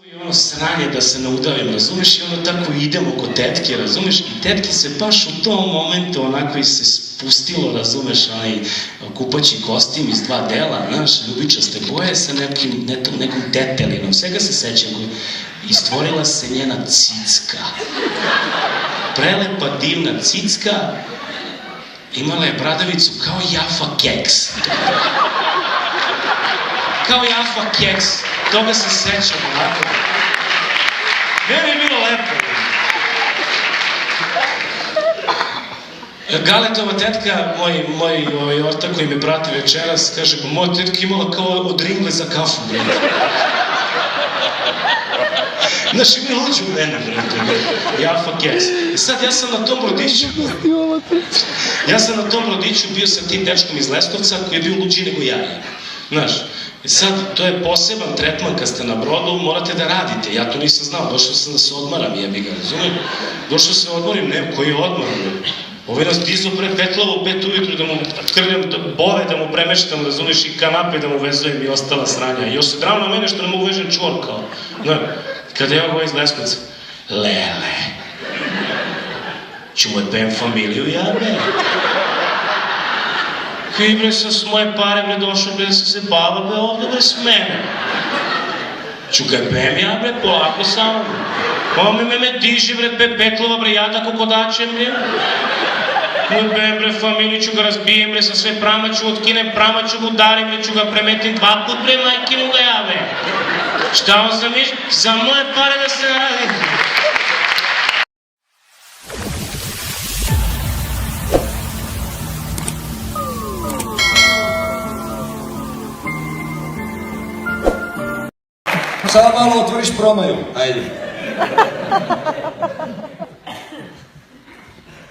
I ono sranje da se ne udavim, razumeš, i ono tako idemo kod tetke, razumeš, i tetki se baš u tom momentu onako i se spustilo, razumeš, onaj kupaći kostim iz 2 dela, znaš, ljubičaste boje sa nekom tetelinom, svega se sećam, i stvorila se njena cicka. Prelepa, divna cicka, imala je bradavicu kao Jaffa keks. Kao Jaffa keks, toga se sećam onako. Meni je bilo lepo. Galetova tetka, moj ortak koji me prati večeras, kaže, pa moja tetka imala kao od ringle za kafu, brate. Znaš, i mi uđu u mene, brate, Jaffa keks. I sad ja sam na tom brodiću bio sa tim dečkom iz Leskovca koji je bio luđi nego ja. Znaš, i sad, to je poseban tretman kad ste na brodu, morate da radite. Ja to nisam znao, došao sam da se odmaram, jebi ga, razumijem? Došao se odmorim, ne, koji je odmor? Ovaj nas dizao pre Petlova u 5 ujutru da mu krljam bove, da mu premeštam, razumiješ, i kanape da mu vezujem i ostala sranja. I još se drao na mene što ne mogu vežem čvor, kao. Kada je ovo iz Leskovca, Lele, ću mu pem familiju, ja, bre? Kaj, bre, sam s moje pare, bre, došao, bre, da sam se bava, bre, ovde, bre, s mene. Ću ga pem, ja, bre, polako samo. On me diži, bre, Petlova, bre, ja tako kodačem, bre. Moj pem, bre, familiju, ću ga razbijem, bre, sa sve prama ću otkinem, prama ću ga udarim, bre, ću ga premetim 2 put, bre, majkinu ga, ja, bre. Šta on zamišlja? Za moje pare da se radi. Sada malo otvoriš promaju, ajde.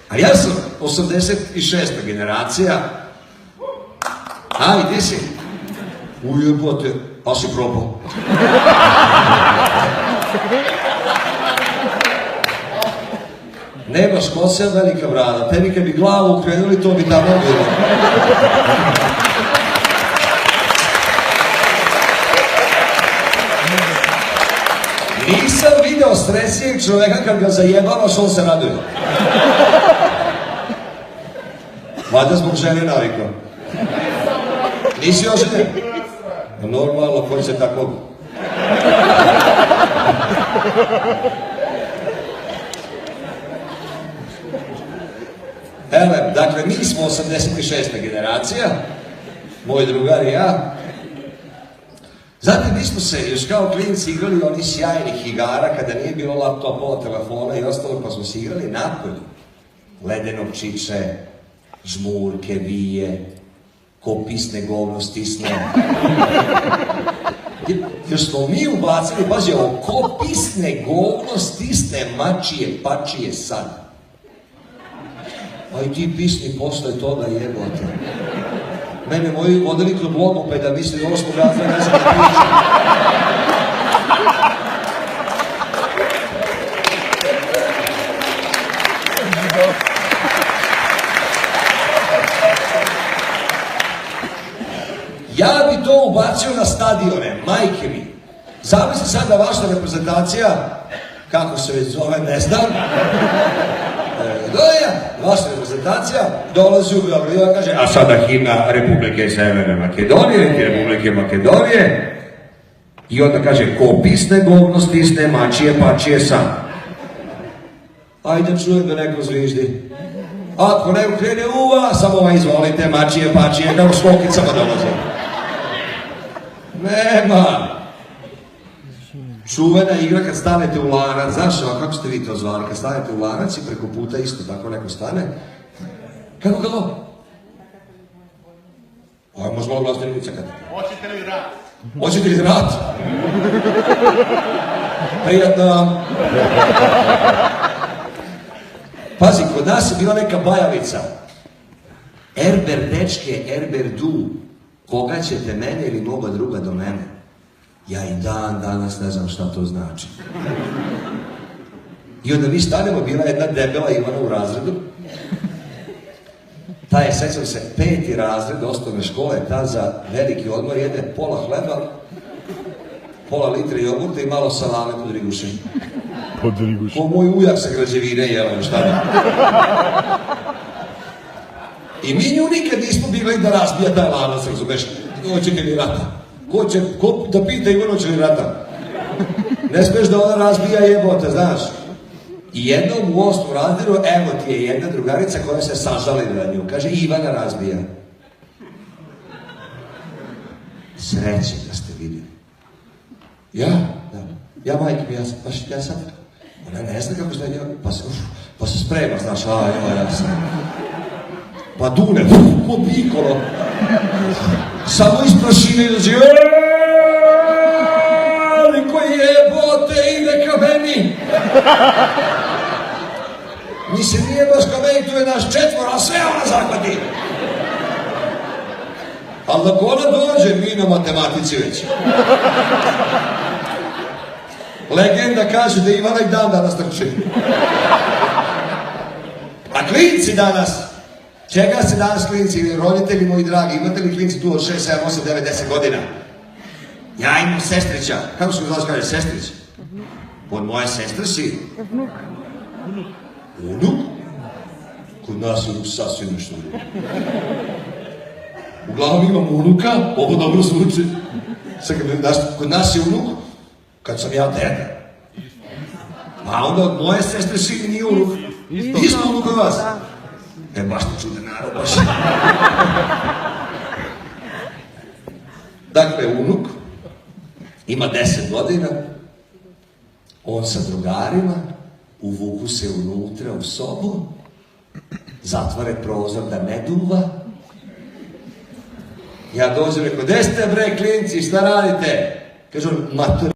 A ja sam 86. generacija. Aj, gdje si? Ujebote, pa si probao. Nemaš kose, velika brada. Tebi kad bi glavu ukrenuli, to bi tamo bilo. Nisam video stresijeg čoveka kad ga zajebavaš, on se raduje. Valjda zbog žene navikao. Nisi oženjen? Normalno, koji se tako... Ele, dakle, mi smo 86. generacija, moj drugar i ja. Znate, mi smo se još kao klinci igrali onih sjajnih igara kada nije bilo laptopa, telefona i ostalo, pa smo se igrali napolju. Ledenog čiče, žmurke, vije, ko pisne govno stisne. Još smo mi ubacili, pazi ovo, ko pisne govno stisne mačije, pačije sad. A i ti pisni posle toga jebote. Mene moji vodili kod logopeda misli da ovo smo razvoja ne znam da pričam. Ja bi to ubacio na stadione, majke mi. Zamisli sad da vaša reprezentacija, kako se već zove, ne znam, vaša reprezentacija dolazi u Beograd i kaže, a sada himna Republike Severne Makedonije, Republike Makedonije, i onda kaže, ko pisne govno stisne, mačije, pačije sam. Ajde čujem da neko zviždi. Ako ne ukrene uva, samo izvolite, mačije, pačije, kao skokicama dolaze. Nema. Čuvena igra kad stanete u lanac, znaš, kako ste vi to zvali, kad stanete u lanac i preko puta isto tako neko stane. Kako? Ovo, može malo glasno ne cekati. Hoćete li rat? Hoćete li rat? Prijatno. Pazi, kod nas je bila neka bajavica. Erber dečke, erber du, koga ćete mene ili moga druga do mene? Ja i dan danas ne znam šta to znači. I onda mi stanemo, bila jedna debela Ivana u razredu. taj je, sećam se, 5. razred osnovne škole, tad za veliki odmor jede pola hleba, pola litre jogurta i malo salame pod rigušem. Ko moj ujak sa građevine, jel, šta ne? I mi nju nikad nismo bili da razbija taj lanac, razumeš? Hoće li rata? Ko da pita Ivano hoće li rata? Ne smeš da ona razbija jebote, znaš? I jednom u 8. razredu, evo ti je jedna drugarica koja se sažali na nju. Kaže, Ivana razbija. Sreće da ste vidjeli. Ja? Da. Ja, majke mi, ja sad... Ona ne zna kako šta je, pa se sprema, znaš, ja sam... Pa dune, ko pikolo. Samo iz prašine izađe, ali koji jebote ide ka meni. Mislim, nije baš ka meni, tu je naš 4, a sve ona zahvati. Ali ako ona dođe, mi na matematici već. Legenda kaže da Ivana i dan danas trči. A klinci danas, čega se danas klinci, roditelji moji dragi, imate li klinci tu od 6, 7, 8, 9, 10 godina? Ja imam sestrića. Kako se zove kaže sestrić? Od moje sestre si? Vnuk. Unuk? Kod nas je unuk sasvim nešto drugo. Uglavnom imam unuka, ovo dobro zvuči. Kod nas je unuk, kad sam ja deda. A onda od moje sestre si nije unuk. Isto unuk od vas. Baš te čude narod, baš. Dakle, unuk ima 10 godina, on sa drugarima uvuku se unutra u sobu, zatvore prozor da ne duva. Ja dođem, rekao, gde ste bre klinci, šta radite? Kažu, mater,